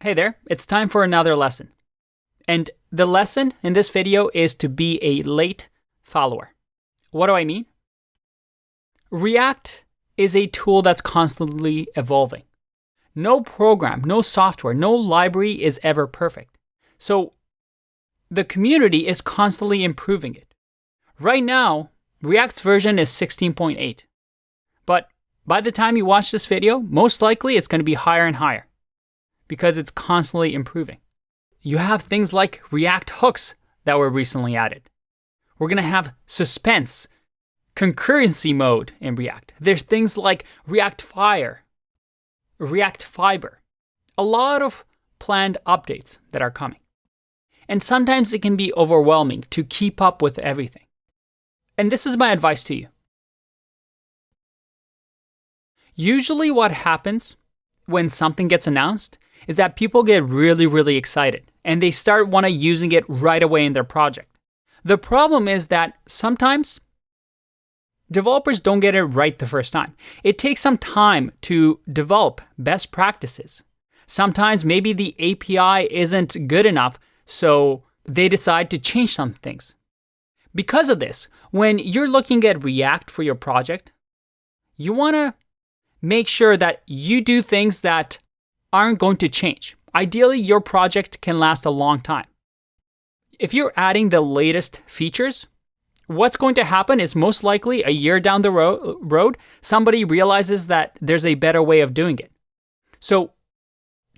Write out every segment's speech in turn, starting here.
Hey there, it's time for another lesson. And the lesson in this video is to be a late follower. What do I mean? React is a tool that's constantly evolving. No program, no software, no library is ever perfect. So the community is constantly improving it. Right now, React's version is 16.8. But by the time you watch this video, most likely it's going to be higher and higher, because it's constantly improving. You have things like React hooks that were recently added. We're going to have suspense, concurrency mode in React. There's things like React Fire, React Fiber. A lot of planned updates that are coming. And sometimes it can be overwhelming to keep up with everything. And this is my advice to you. Usually what happens when something gets announced is that people get really excited and they start using it right away in their project. The problem is that sometimes developers don't get it right the first time. It takes some time to develop best practices. Sometimes maybe the API isn't good enough, so they decide to change some things. Because of this, when you're looking at React for your project, you want to make sure that you do things that aren't going to change. Ideally, your project can last a long time. If you're adding the latest features, what's going to happen is most likely a year down the road, somebody realizes that there's a better way of doing it. So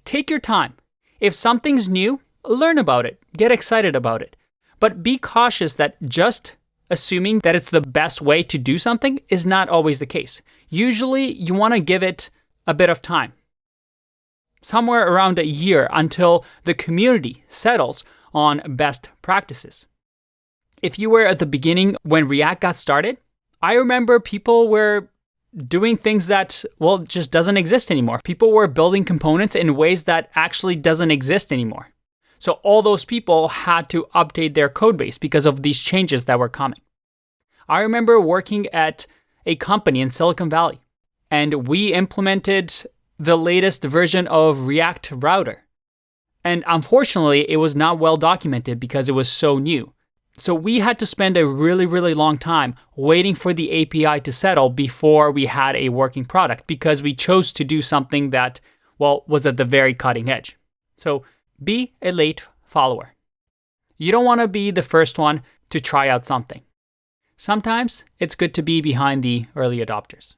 take your time. If something's new, learn about it, get excited about it. But be cautious that just assuming that it's the best way to do something is not always the case. Usually, you want to give it a bit of time. Somewhere around a year until the community settles on best practices. If you were at the beginning when React got started, I remember people were doing things that, just doesn't exist anymore. People were building components in ways that actually doesn't exist anymore. So all those people had to update their code base because of these changes that were coming. I remember working at a company in Silicon Valley, and we implemented the latest version of React Router. And unfortunately, it was not well documented because it was so new. So we had to spend a really long time waiting for the API to settle before we had a working product because we chose to do something that, was at the very cutting edge. So be a late follower. You don't want to be the first one to try out something. Sometimes it's good to be behind the early adopters.